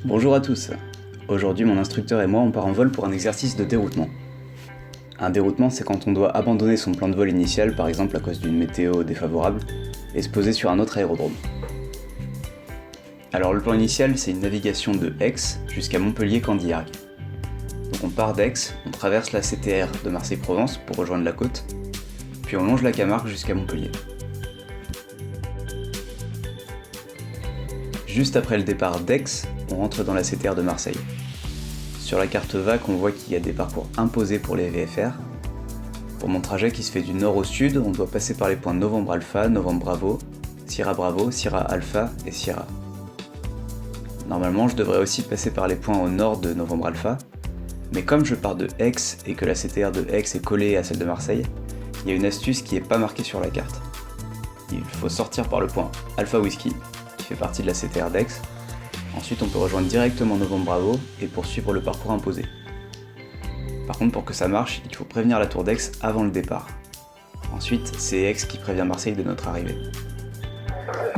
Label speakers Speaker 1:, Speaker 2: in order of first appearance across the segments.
Speaker 1: Bonjour à tous. Aujourd'hui, mon instructeur et moi, on part en vol pour un exercice de déroutement. Un déroutement, c'est quand on doit abandonner son plan de vol initial, par exemple à cause d'une météo défavorable, et se poser sur un autre aérodrome. Alors le plan initial, c'est une navigation de Aix jusqu'à Montpellier-Candiargues. Donc on part d'Aix, on traverse la CTR de Marseille-Provence pour rejoindre la côte, puis on longe la Camargue jusqu'à Montpellier. Juste après le départ d'Aix, on rentre dans la CTR de Marseille. Sur la carte VAC, on voit qu'il y a des parcours imposés pour les VFR. Pour mon trajet qui se fait du nord au sud, on doit passer par les points Novembre Alpha, Novembre Bravo, Sierra Alpha et Sierra. Normalement, je devrais aussi passer par les points au nord de Novembre Alpha, mais comme je pars de Aix et que la CTR de Aix est collée à celle de Marseille, il y a une astuce qui n'est pas marquée sur la carte. Il faut sortir par le point Alpha Whiskey, qui fait partie de la CTR d'Aix. Ensuite, on peut rejoindre directement Novembre Bravo et poursuivre le parcours imposé. Par contre, pour que ça marche, il faut prévenir la tour d'Aix avant le départ. Ensuite, c'est Aix qui prévient Marseille de notre arrivée.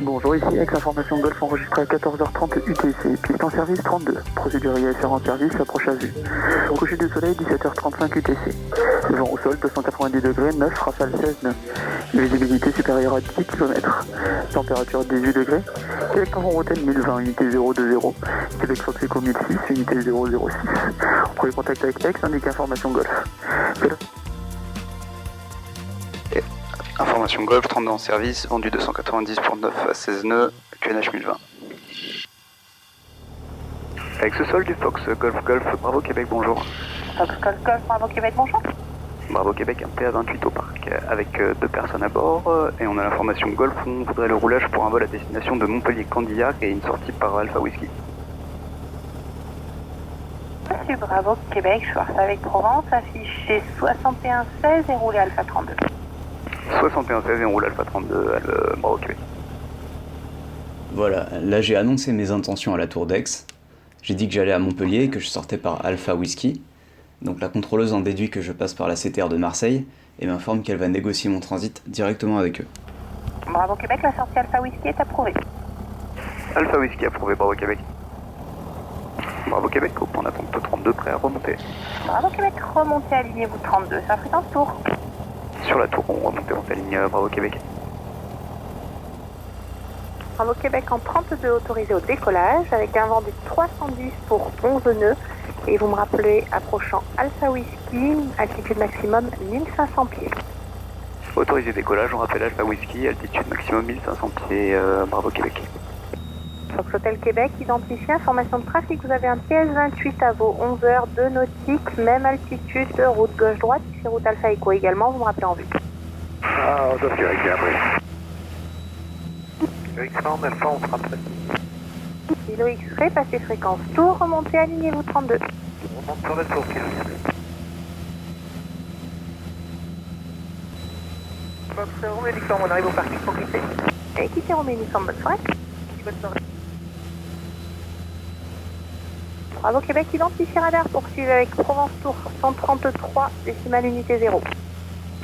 Speaker 2: Bonjour, ici Aix, information Golf enregistrée à 14h30 UTC, piste en service 32, procédure ISR en service, approche à vue. Coucher du soleil 17h35 UTC, vent au sol 290 degrés, 9, rafale 16 nœuds, visibilité supérieure à 10 km, température 18 degrés, Québec Nord Rotel 1020, unité 020, Québec Fox Echo 1006, unité 006. Premier contact avec Aix, indique information Golf.
Speaker 3: Information Golf, 32 en service, vendu 290 pour 9 à 16 nœuds, QNH 1020. Avec ce sol du Fox Golf Golf, Bravo Québec, bonjour.
Speaker 4: Fox Golf Golf, Bravo Québec, bonjour.
Speaker 3: Bravo Québec, un PA28 au parc avec 2 personnes à bord et on a l'information Golf, on voudrait le roulage pour un vol à destination de Montpellier-Candiargues et une sortie par Alpha Whiskey.
Speaker 4: Monsieur Bravo Québec, Schwarz avec Provence, affiché 6116 et roulé Alpha 32.
Speaker 3: 6116 et on roule Alpha 32 Bravo Québec.
Speaker 1: Voilà, là j'ai annoncé mes intentions à la tour d'Aix. J'ai dit que j'allais à Montpellier et que je sortais par Alpha Whiskey. Donc la contrôleuse en déduit que je passe par la CTR de Marseille et m'informe qu'elle va négocier mon transit directement avec eux.
Speaker 4: Bravo Québec, la sortie Alpha Whiskey est approuvée.
Speaker 3: Alpha Whiskey approuvé, Bravo Québec. Bravo Québec, au point d'attente 32, prêt à remonter.
Speaker 4: Bravo Québec, remontez, alignez-vous 32, ça fréquence tour.
Speaker 3: Sur la tour, on remonte en ligne Bravo Québec.
Speaker 4: Bravo Québec en 32 autorisé au décollage avec un vent de 310 pour 11 nœuds. Et vous me rappelez, approchant Alpha Whiskey, altitude maximum 1500 pieds.
Speaker 3: Autorisé décollage, on rappelle Alpha Whiskey, altitude maximum 1500 pieds, Bravo Québec.
Speaker 4: Fox Hotel Québec, identifié, information de trafic, vous avez un PS28 à vos 11 heures, 2 nautiques, même altitude, route gauche-droite, c'est route Alpha Echo également, vous me rappelez en vue.
Speaker 3: Ah, ça c'est réglé après.
Speaker 2: Alpha, on se rappelle.
Speaker 4: Kilo X-ray, passez fréquence tour, remontez, alignez-vous 32.
Speaker 2: On monte sur la tour, Fox Romeo Luxembourg, on arrive au parking pour quitter.
Speaker 4: Et quittez Roméo Luxembourg, bonne soirée.
Speaker 2: Bonne soirée.
Speaker 4: Bravo Québec, identifié radar, poursuivez avec Provence Tour 133, décimale unité 0.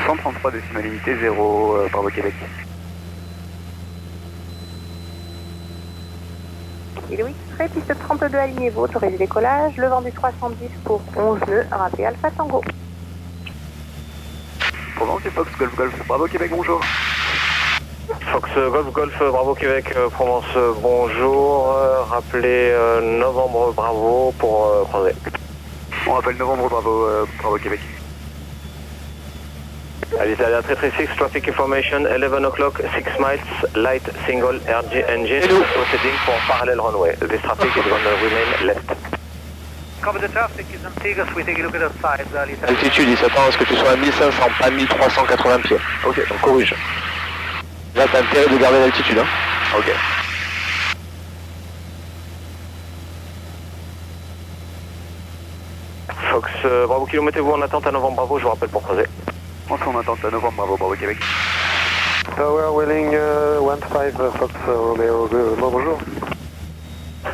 Speaker 3: 133 décimale unité 0, Bravo Québec.
Speaker 4: Kilo X-ray, piste 32, alignez-vous, autorisé décollage, le vent du 310 pour 11 nœuds, rappelez Alpha Tango.
Speaker 3: Provence et Fox Golf Golf, Bravo Québec, bonjour.
Speaker 5: Fox Golf Golf Bravo Québec Provence bonjour, rappelez Novembre Bravo pour croiser.
Speaker 3: On rappelle Novembre Bravo, Bravo Québec.
Speaker 5: Alitalia 336, traffic information, 11 o'clock, 6 miles, light single RG engine, proceeding for parallel runway. This traffic is going to remain left.
Speaker 2: Cover the traffic is Antigua, we take a look at the sides, Alitalia.
Speaker 5: Altitude, il s'attend à ce que tu sois à 1500, pas 1380 pieds. Ok, donc corrige. Là, t'as intérêt de garder l'altitude, hein.
Speaker 3: Ok.
Speaker 5: Fox Bravo Kilo, mettez-vous en attente à Novembre Bravo, je vous rappelle pour croiser.
Speaker 3: On s'en attend à Novembre Bravo, Bravo Québec.
Speaker 5: Tower Welling 15 Fox Romeo, bonjour.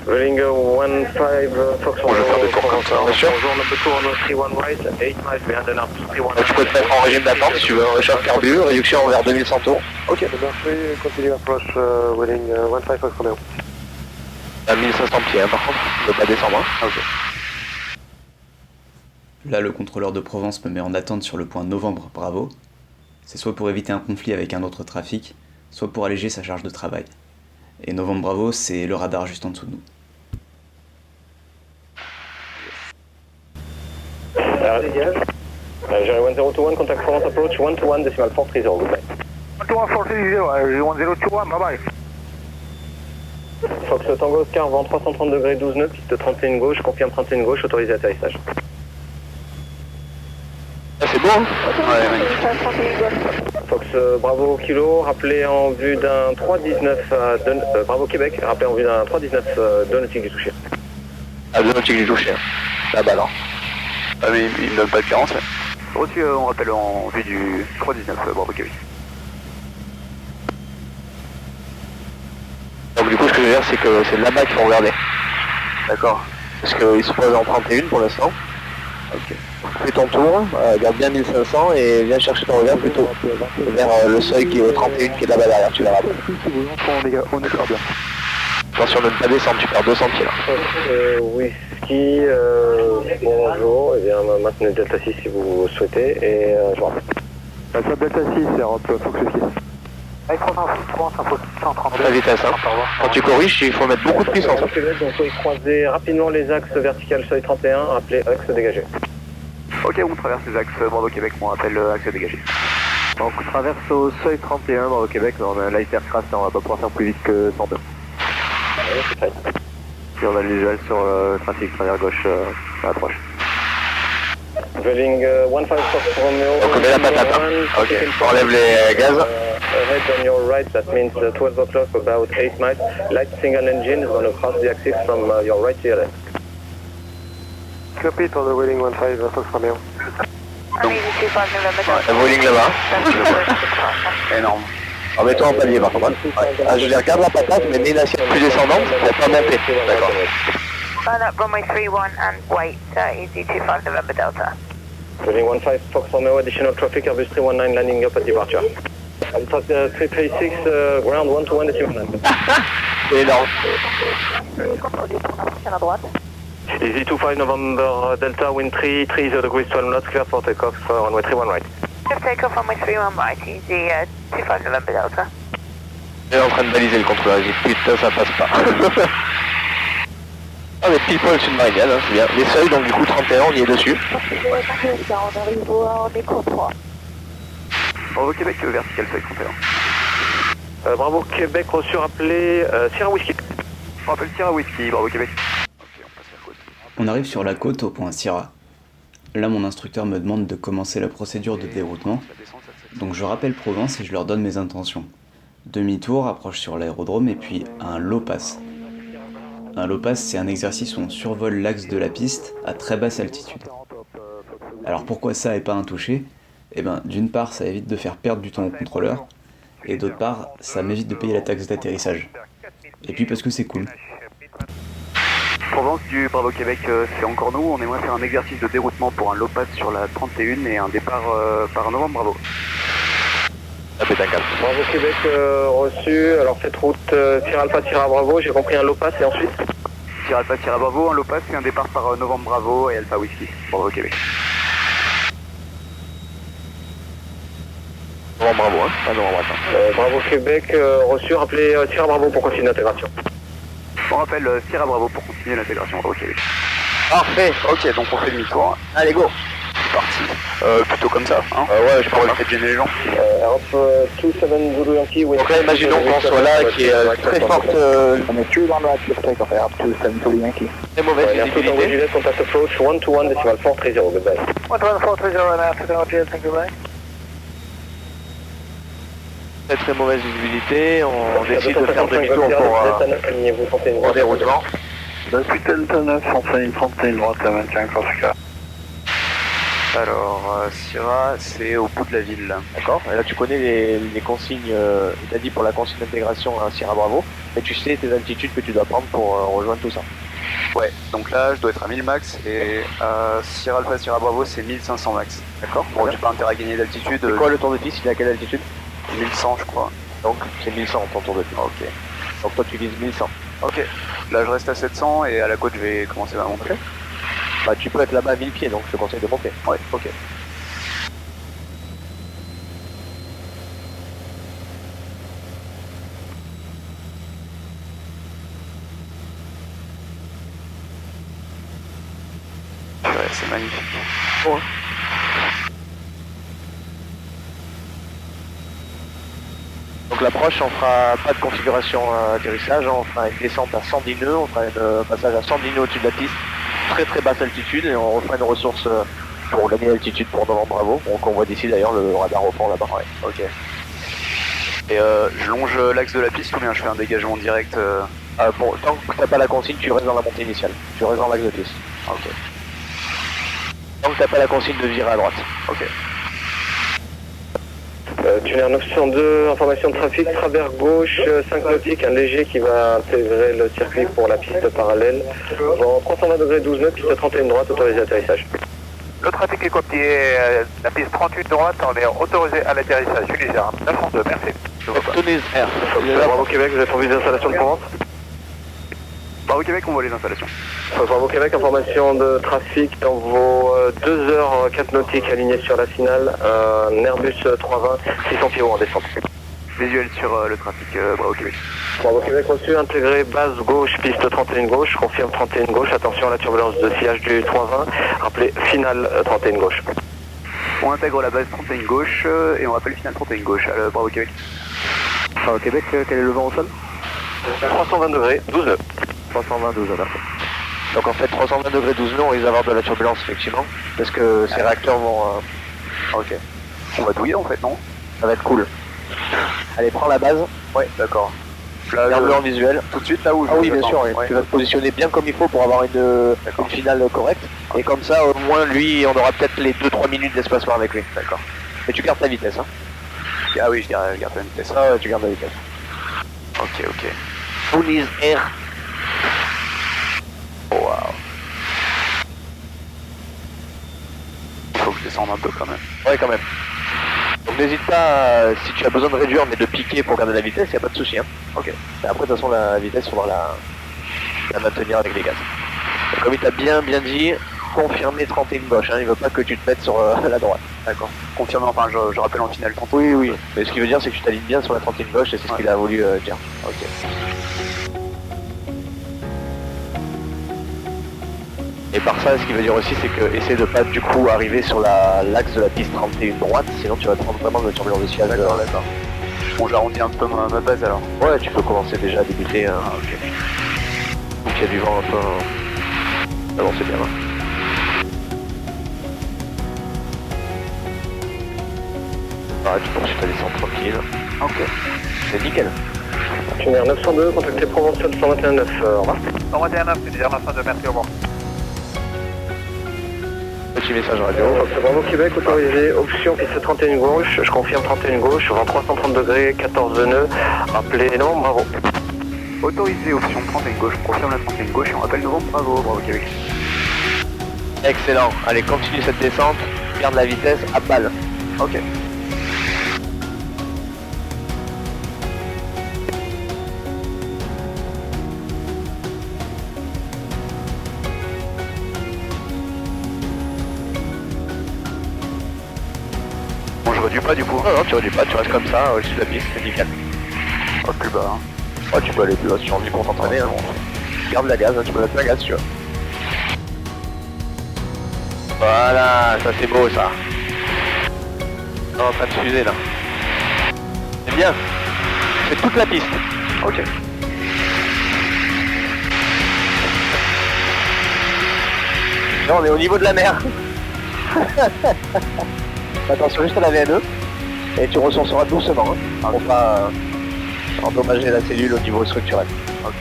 Speaker 5: Welling 15 Fox Romeo, bonjour, number 2 on 31 right, 8 miles behind the north, 31. Tu peux te mettre en régime d'attente si tu veux, réchauffe carburant, réduction vers 2100 tours. Ok, merci, continue approche Welling 15 Fox Romeo. À 1500 pieds, hein, par contre, ne pas descendre. Hein.
Speaker 3: Ah, ok.
Speaker 1: Là, le contrôleur de Provence me met en attente sur le point Novembre Bravo. C'est soit pour éviter un conflit avec un autre trafic, soit pour alléger sa charge de travail. Et Novembre Bravo, c'est le radar juste en dessous de nous.
Speaker 5: Jerry 1021, contact Provence approach 121 decimal 430, goodbye.
Speaker 2: 1021, bye bye.
Speaker 5: Fox Tango Oscar, vent 330 degrés 12 nœuds, piste 31 gauche, confirme 31 gauche, autorisé atterrissage. Ah, c'est bon hein?
Speaker 3: Ouais, magnifique.
Speaker 5: Fox Bravo Kilo, rappelé en vue d'un 319 à Bravo Québec, rappelé en vue d'un 319 de nautique du toucher. Ah, de nautique du toucher. Là-bas alors.
Speaker 3: Ah mais il me donne pas de carence, mais... Reçu, on rappelle en vue du 319, Bravo Québec.
Speaker 5: Donc du coup ce que je veux dire c'est que c'est là-bas qu'il faut regarder.
Speaker 3: D'accord.
Speaker 5: Parce qu'il se pose en 31 pour l'instant.
Speaker 3: Ok.
Speaker 5: Fais ton tour, garde bien 1500 et viens chercher ton regard plutôt vers le seuil qui est au 31 qui est là-bas derrière, tu verras.
Speaker 2: On est bien.
Speaker 5: Attention de ne pas descendre, tu perds 200 pieds là. Whisky, bonjour, et bien maintenez Delta 6 si vous souhaitez et je vous rappelle.
Speaker 2: Ça Delta 6, c'est Europe, Fox 6. Avec 130,
Speaker 5: La vitesse, hein. Quand tu corriges, il faut mettre beaucoup de puissance. Donc vous pouvez croiser rapidement les axes verticales seuil 31, appelé axe dégagé.
Speaker 3: Ok, on traverse les axes Bravo Québec, on rappelle axe dégagé.
Speaker 6: Donc on traverse au seuil 31 Bravo Québec, on a un light aircraft, on va pas pouvoir faire plus vite que 102. Puis on a le visuel sur le trafic travers gauche à l'approche.
Speaker 5: Vueling 15 Fox Romeo.
Speaker 3: On connaît la patate, hein. Ok, on enlève les gaz.
Speaker 5: Ahead on your right, that means 12 o'clock, about 8 miles. Light single engine is going to cross the axis from your right to your left.
Speaker 2: Copy for the Vueling 15 Fox Romeo.
Speaker 3: Vueling là-bas. Énorme.
Speaker 5: Alors mets-toi en palier par contre. Ah, je regarde la patate, mais mets une assiette plus descendante pour pas monter. D'accord.
Speaker 4: Line up runway 31 and wait, easy 25 November Delta.
Speaker 5: Vueling 15 Fox Romeo, additional traffic, Airbus 319 landing up at departure. Alpha 336, ground 121 decimal 9.
Speaker 3: C'est énorme.
Speaker 4: À droite.
Speaker 5: Easy 25 November Delta, wind 330 degrees 12 knots, clear for takeoff, runway 31 right.
Speaker 4: Take off runway 31 right, easy 25 November Delta.
Speaker 5: Il est en train de baliser le contrôleur, j'ai dit putain ça passe pas. Ah mais pile poil submarinienne, hein, c'est bien. Les seuils donc du coup 31, on y est dessus.
Speaker 4: On arrive au déco 3.
Speaker 3: Bravo Québec, vertical seuil 31.
Speaker 5: Bravo Québec, reçu rappelé Sierra Whisky.
Speaker 3: On rappelle Sierra Whisky, Bravo Québec. Ok, on passe la côte.
Speaker 1: On arrive sur la côte au point Sierra. Là, mon instructeur me demande de commencer la procédure de déroutement, donc je rappelle Provence et je leur donne mes intentions. Demi-tour, approche sur l'aérodrome et puis un low pass. Un low pass, c'est un exercice où on survole l'axe de la piste à très basse altitude. Alors pourquoi ça et pas un toucher ? Eh ben, d'une part, ça évite de faire perdre du temps au contrôleur, et d'autre part, ça m'évite de payer la taxe d'atterrissage. Et puis parce que c'est cool.
Speaker 3: Provence du Bravo Québec, c'est encore nous. On aimerait faire un exercice de déroutement pour un low pass sur la 31 et un départ par Novembre Bravo.
Speaker 5: Ça peut être un calme. Bravo Québec, reçu. Alors cette route Sierra Alpha, Sierra Bravo, j'ai compris un low pass et ensuite
Speaker 3: Sierra Alpha, Sierra Bravo, un low pass et un départ par Novembre Bravo et Alpha Whisky, Bravo Québec.
Speaker 5: Novembre Bravo, hein. Pas Novembre Bravo. Bravo Québec, reçu. Rappelez Sierra Bravo pour continuer l'intégration.
Speaker 3: On rappelle Sierra Bravo pour continuer l'intégration Bravo Québec.
Speaker 5: Parfait.
Speaker 3: Ok, donc on fait demi-tour.
Speaker 5: Allez go.
Speaker 3: C'est parti. Plutôt comme ça, hein.
Speaker 5: Ouais, je
Speaker 3: Pour éviter de gêner les gens.
Speaker 5: Europe 27 Zulu Yankee. Donc là, imaginons qu'on soit là, qui est très forte.
Speaker 2: On est plus dans le take off, Europe 27 Zulu Yankee.
Speaker 5: Très mauvaise visibilité. Contact approach 121 decimal 430, goodbye.
Speaker 2: 11430 and after RJ, thank you, bye.
Speaker 5: Très mauvaise visibilité, on décide de faire demi-tour pour déroulement.
Speaker 2: Depuis Delta 9, 31 droite, la maintien, Corsica.
Speaker 3: Alors, Sierra, c'est au bout de la ville, là.
Speaker 5: D'accord, et là tu connais les consignes, il t'a dit pour la consigne d'intégration à Sierra Bravo, et tu sais tes altitudes que tu dois prendre pour rejoindre tout ça.
Speaker 3: Ouais, donc là, je dois être à 1000 max, et Sierra Alpha, Sierra Bravo, c'est 1500 max.
Speaker 5: D'accord.
Speaker 3: Bon, j'ai pas intérêt à gagner d'altitude.
Speaker 5: C'est quoi le tour de piste, il est à quelle altitude?
Speaker 3: 1100, je crois.
Speaker 5: Donc c'est 1100 ton tour de piste.
Speaker 3: Ok.
Speaker 5: Donc toi tu vises 1100.
Speaker 3: Ok, là je reste à 700 et à la côte je vais commencer ma montée.
Speaker 6: Bah tu peux être là-bas à 1000 pieds, donc je te conseille de monter.
Speaker 3: Ouais, ok. Ouais, c'est magnifique.
Speaker 6: Bon, hein. Donc l'approche, on fera pas de configuration atterrissage, on fera une descente à 110 nœuds, on fera un passage à 110 nœuds au-dessus de la piste, très très basse altitude, et on refera une ressource pour gagner l'altitude pour Novembre Bravo. Donc on voit d'ici d'ailleurs le radar au fond là-bas.
Speaker 3: Ouais, ok. Et je longe l'axe de la piste ou bien je fais un dégagement direct
Speaker 6: Bon, tant que t'as pas la consigne, tu restes dans la montée initiale, tu restes dans l'axe de piste.
Speaker 3: Ok.
Speaker 6: Tant que t'as pas la consigne de virer à droite.
Speaker 3: Ok.
Speaker 5: Tunnel 902, information de trafic, travers gauche, 5 nautiques, un léger qui va intégrer le circuit pour la piste parallèle. Vent 320 degrés 12 nœuds, piste 31 droite, autorisé atterrissage.
Speaker 7: Le trafic est copié, la piste 38 droite, on est autorisé à l'atterrissage. Ulysse 902, merci.
Speaker 6: Tenez R.
Speaker 5: Bravo Québec, vous êtes en vue d'installation de Provence.
Speaker 3: Bravo Québec, on voit les installations.
Speaker 5: Bravo Québec, information de trafic dans vos 2h04 nautiques alignés sur la finale, un Airbus 320, 600 pieds haut en descente.
Speaker 3: Visuel sur le trafic, Bravo Québec.
Speaker 5: Bravo Québec reçu, intégré base gauche, piste 31 gauche, confirme 31 gauche, attention à la turbulence de sillage du 320, rappelez finale 31 gauche.
Speaker 3: On intègre la base 31 gauche et on rappelle finale 31 gauche, Bravo Québec.
Speaker 6: Bravo Québec, quel est le vent au sol?
Speaker 5: 320 degrés, 12 nœuds.
Speaker 6: 320, 12 nœuds. Donc en fait 320 degrés 12 nœuds, on risque d'avoir de la turbulence effectivement, parce que ces réacteurs vont...
Speaker 3: Ok. On va douiller en fait, non?
Speaker 6: Ça va être cool. Allez, prends la base.
Speaker 3: Ouais, d'accord.
Speaker 6: Regarde-le en visuel.
Speaker 3: Tout de suite là où je
Speaker 6: Ah oui, bien sûr, ouais. Tu vas te positionner bien comme il faut pour avoir une finale correcte. Et comme ça, au moins, lui, on aura peut-être les 2-3 minutes d'espacement avec lui.
Speaker 3: D'accord.
Speaker 6: Mais tu gardes ta vitesse, hein.
Speaker 3: Ah oui, je garde la vitesse.
Speaker 6: Ah ouais, tu gardes la vitesse.
Speaker 3: Ok, ok.
Speaker 6: Ulysse R.
Speaker 3: Waouh. Il faut que je descende un peu quand même.
Speaker 6: Ouais, quand même. Donc n'hésite pas, si tu as besoin de réduire mais de piquer pour garder la vitesse, il n'y a pas de souci. Hein. Ok. Et après, de toute façon, la vitesse, il faudra la maintenir avec les gaz. Donc, comme il t'a bien dit, confirmer 31 gauche. Hein. Il veut pas que tu te mettes sur la droite.
Speaker 3: D'accord. Confirmé, enfin, je rappelle en finale 30.
Speaker 6: Oui, oui. Mais ce qui veut dire, c'est que tu t'alignes bien sur la 31 gauche et c'est ce qu'il a voulu dire.
Speaker 3: Ok.
Speaker 6: Et par ça, ce qui veut dire aussi, c'est que essaie de pas du coup arriver sur l'axe de la piste 31 droite, sinon tu vas te prendre vraiment de la turbulence de sillage.
Speaker 3: D'accord. Bon, j'arrondis un peu ma base alors.
Speaker 6: Ouais, tu peux commencer déjà à débuter. Hein.
Speaker 3: Ah, ok.
Speaker 6: Donc il y a du vent un peu. Alors c'est bien. Hein. Ah, tu poursuis ta descente tranquille.
Speaker 3: Ok.
Speaker 6: C'est nickel.
Speaker 5: Tunnel 902, contactez Provençal 121.9, au revoir.
Speaker 7: 121.9, c'est déjà 902, merci, au revoir.
Speaker 6: Petit message radio.
Speaker 5: Bravo Québec, autorisé, option piste 31 gauche, je confirme 31 gauche, vent 330 degrés, 14 nœuds, appelez non, bravo.
Speaker 3: Autorisé, option 31 gauche, on confirme la 31 gauche et on rappelle novembre, bravo Québec.
Speaker 6: Excellent. Allez, continue cette descente, garde la vitesse à balle.
Speaker 3: Ok. Bon, je réduis pas du coup.
Speaker 6: Non, tu réduis pas, tu restes comme ça, au-dessus de la piste, c'est nickel.
Speaker 3: Pas plus bas. Hein.
Speaker 6: Ouais, tu peux aller plus haut si tu as envie pour t'entraîner. Hein. Garde la gaz, hein, tu peux mettre la gaz si tu veux. Voilà, ça c'est beau ça. On est en train de fuser là. C'est bien. C'est toute la piste.
Speaker 3: Ok.
Speaker 6: Là on est au niveau de la mer. Attention juste à la VNE. Et tu ressourceras doucement. Hein. Pour pas endommager la cellule au niveau structurel.
Speaker 3: Ok.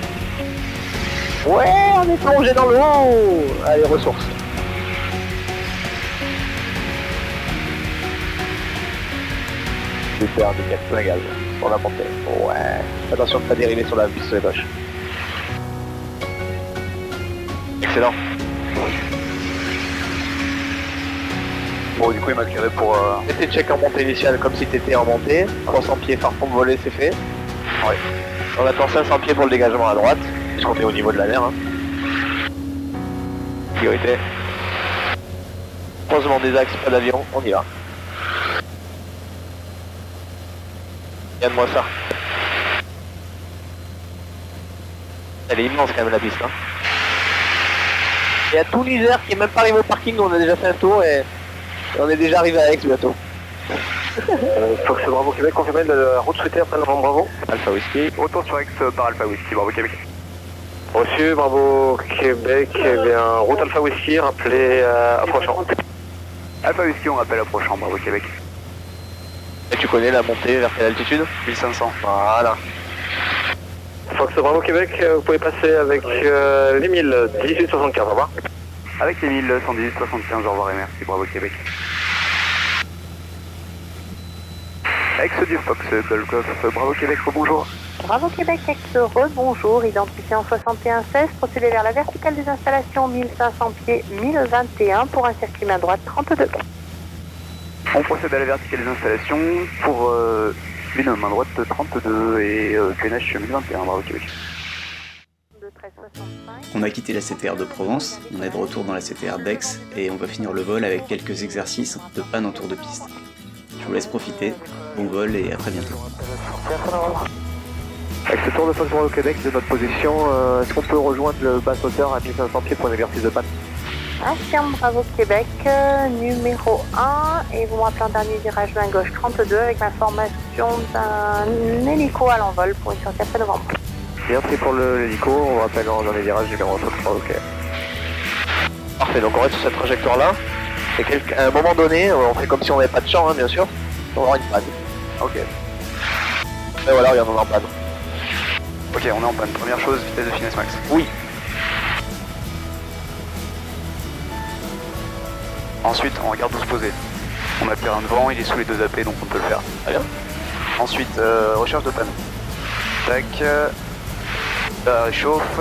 Speaker 6: Ouais, on est plongé dans l'eau. Allez, ressources. Super, nickel, plein gaz. Pour la montée. Ouais. Attention de ne pas dériver sur la piste de gauche. Excellent.
Speaker 3: Bon, du coup, il m'a clearé pour...
Speaker 6: Fais tes checks en montée initiale comme si tu étais en montée. 300 pieds farfond volé, c'est fait.
Speaker 3: Ouais.
Speaker 6: On attend 500 pieds pour le dégagement à droite. puisqu'on est au niveau de la mer. Hein. Priorité. Croisement des axes, pas d'avion, on y va. Regarde-moi ça. Elle est immense quand même la piste. Hein. Il y a tout l'hiver qui est même pas arrivé au parking, on a déjà fait un tour et on est déjà arrivé à Aix bientôt.
Speaker 5: Fox Bravo Québec, confirmé de la route souhaitée après Novembre Bravo.
Speaker 6: Alpha Whisky.
Speaker 3: Retour sur Aix par Alpha Whisky, Bravo Québec.
Speaker 5: Reçu, Bravo Québec, eh bien, route Alpha Whisky, rappelez approchant.
Speaker 3: Alpha Whisky, on rappelle approchant, Bravo Québec.
Speaker 6: Et tu connais la montée vers quelle altitude?
Speaker 3: 1500.
Speaker 6: Voilà.
Speaker 5: Fox Bravo Québec, vous pouvez passer avec les 1000, 1875, au revoir.
Speaker 3: Avec les 1000, 118, 75, au revoir et merci, Bravo Québec. Aix du Fox, Golf, Bravo Québec, bonjour.
Speaker 4: Bravo Québec, Aix, bonjour, identifié en 6116, procédez vers la verticale des installations 1500 pieds 1021 pour un circuit main droite 32.
Speaker 3: On procède à la verticale des installations pour une main droite 32 et QNH 1021, Bravo Québec.
Speaker 1: On a quitté la CTR de Provence, on est de retour dans la CTR d'Aix et on va finir le vol avec quelques exercices de panne en tour de piste. Je vous laisse profiter, bon vol et à très bientôt.
Speaker 6: Avec ce tour de Fox Bravo Québec de notre position, est-ce qu'on peut rejoindre le basse hauteur à 1500 pieds pour un exercice de panne?
Speaker 4: Affirme Bravo Québec, numéro 1, et vous me rappelez un dernier virage main gauche 32 avec ma formation d'un hélico à l'envol pour une sortie après novembre.
Speaker 6: Bien pris pour l'hélico, on rappelle dans les virages numéro 3, ok. Parfait, donc on reste sur cette trajectoire-là. Et à un moment donné, on fait comme si on n'avait pas de champ, hein, bien sûr, on va avoir une panne. Ok. Et voilà, regarde, on est en panne.
Speaker 3: Ok, on est en panne. Première chose, vitesse de finesse max.
Speaker 6: Oui.
Speaker 3: Ensuite, on regarde où se poser. On a le terrain de vent, il est sous les deux AP, donc on peut le faire.
Speaker 6: Très bien.
Speaker 3: Ensuite, recherche de panne. Tac. Ça réchauffe.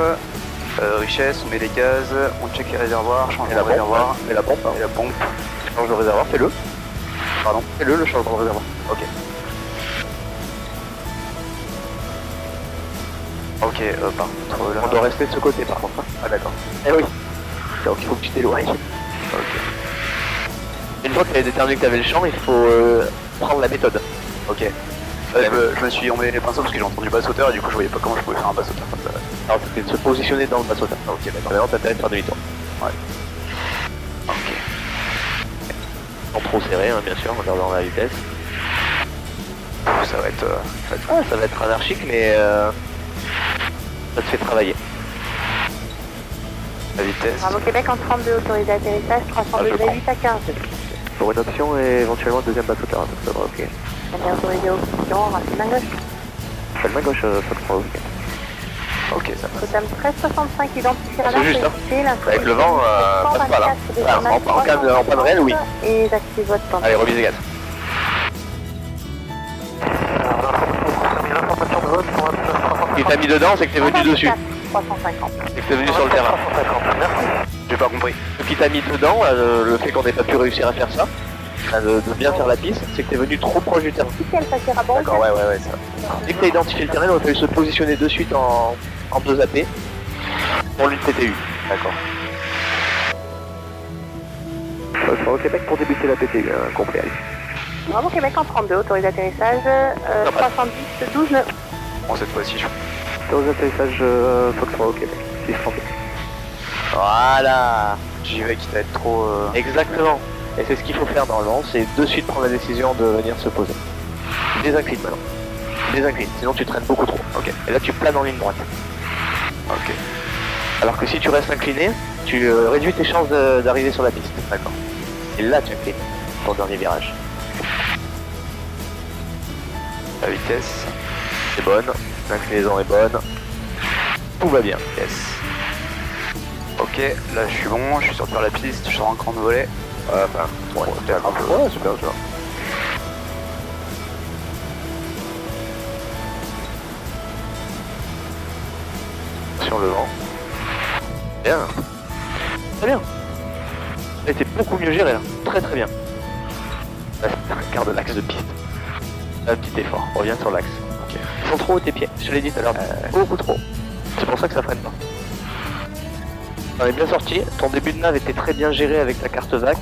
Speaker 3: Richesse, on met les gaz, on check les réservoirs, change de réservoir.
Speaker 6: Et la pompe. Hein.
Speaker 3: Et la pompe.
Speaker 6: Change de réservoir, fais-le.
Speaker 3: Pardon.
Speaker 6: Fais-le, le changement de réservoir.
Speaker 3: Ok. Ok, par contre là...
Speaker 6: On doit rester de ce côté par contre. Hein.
Speaker 3: Ah d'accord.
Speaker 6: Eh oui. Donc il faut que tu t'éloignes.
Speaker 3: Ok.
Speaker 6: Une fois que tu avais déterminé que tu avais le champ, il faut prendre la méthode.
Speaker 3: Ok. Je me suis emmené les pinceaux parce que j'ai entendu basse-hauteur et du coup je voyais pas comment je pouvais faire un basse-hauteur comme ça.
Speaker 6: Alors c'était de se positionner dans le basse-hauteur. Ok, d'accord. Maintenant t'as intérêt de faire demi-tour.
Speaker 3: Ouais. Ok.
Speaker 6: Sans trop serré, hein, bien sûr, en regardant la vitesse.
Speaker 3: Ça va être...
Speaker 6: ça va être anarchique, mais ça te fait travailler.
Speaker 3: La vitesse...
Speaker 4: Bravo Québec en 32, autorisé atterrissage 300 degrés 8 à 15.
Speaker 6: Pour une option et éventuellement deuxième basse-hauteur, donc ça va, ok.
Speaker 4: Bien autorisé option, racine main gauche.
Speaker 6: Fais le main gauche, Fox Bravo, ok.
Speaker 3: Ok, ça passe.
Speaker 4: Totem 1365, identifié radar,
Speaker 6: C'est juste, hein.
Speaker 4: l'info.
Speaker 6: Avec le vent, passe pas là. Voilà, en panne réelle, oui.
Speaker 4: Et j'active votre temps.
Speaker 6: Allez, remise les gaz. Si t'as mis dedans, c'est que t'es venu dessus.
Speaker 4: 350.
Speaker 6: C'est que t'es venu sur le terrain.
Speaker 3: J'ai pas compris.
Speaker 6: Ce qui t'a mis dedans, le fait qu'on n'ait pas pu réussir à faire ça, de bien faire la piste, c'est que t'es venu trop proche du terrain.
Speaker 4: Ici, Alpha Sierra Bravo.
Speaker 6: D'accord, ouais, ça. Dès que t'as identifié le terrain, il aurait fallu se positionner de suite en 2 AP pour l'une PTU. D'accord. Au Québec pour débuter la PTU, compris, allez.
Speaker 4: Bravo Québec en 32, autorisé atterrissage 310, 12 nœuds.
Speaker 3: Bon, cette fois-ci, je...
Speaker 6: Autorisé atterrissage Fox 3 au Québec, 632. Voilà.
Speaker 3: J'y vais quitte à être trop...
Speaker 6: Exactement. Et c'est ce qu'il faut faire normalement, c'est de suite prendre la décision de venir se poser. Désincline maintenant. Désincline, sinon tu traînes beaucoup trop. Ok. Et là tu planes en ligne droite.
Speaker 3: Ok.
Speaker 6: Alors que si tu restes incliné, tu réduis tes chances d'arriver sur la piste. D'accord. Et là tu inclines ton dernier virage.
Speaker 3: La vitesse...
Speaker 6: C'est bonne, l'inclinaison est bonne. Tout va bien.
Speaker 3: Yes. Ok, là je suis bon, je suis sur la piste, je sors un cran de volet.
Speaker 6: Enfin, ouais,
Speaker 3: peut-être un peu.
Speaker 6: Ouais, super, tu vois. Sur le vent. Bien. Très bien. Ça a été beaucoup mieux géré là. Très très bien. Là, c'est un quart de l'axe de piste. Un petit effort. Reviens sur l'axe. Ok. Ils sont trop hauts tes pieds. Je te l'ai dit tout à l'heure. Beaucoup trop. C'est pour ça que ça freine pas. On est bien sorti, ton début de nav était très bien géré avec ta carte VAC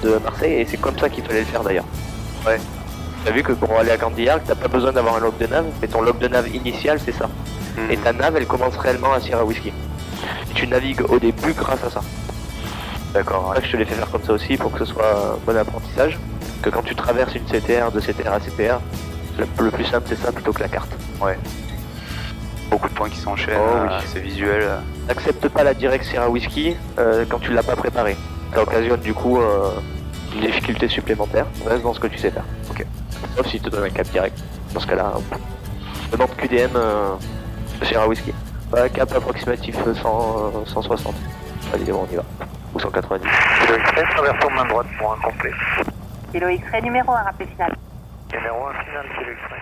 Speaker 6: de Marseille et c'est comme ça qu'il fallait le faire d'ailleurs. Ouais. T'as vu que pour aller à Candiac, t'as pas besoin d'avoir un log de nav, mais ton log de nav initial c'est ça. Et ta nav elle commence réellement à Sierra Whiskey. Et tu navigues au début grâce à ça. D'accord. C'est pour ça que je te l'ai fait faire comme ça aussi pour que ce soit un bon apprentissage. Que quand tu traverses une CTR, de CTR à CTR, le plus simple c'est ça plutôt que la carte.
Speaker 3: Ouais. Beaucoup de points qui s'enchaînent,
Speaker 6: oui.
Speaker 3: c'est visuel.
Speaker 6: N'accepte pas la direct Sierra Whiskey quand tu l'as pas préparé. Ça occasionne du coup une difficulté supplémentaire. Reste dans ce que tu sais faire. Ok. Sauf si tu te donnes un cap direct. Dans ce cas-là, demande QDM de Sierra Whiskey. Cap approximatif 160. Allez, bon, on y va. Ou 190.
Speaker 7: Kilo X-ray, traversons main droite pour un complet.
Speaker 4: Kilo X-ray numéro 1, rappel final.
Speaker 7: Numéro 1 final, Kilo X-ray.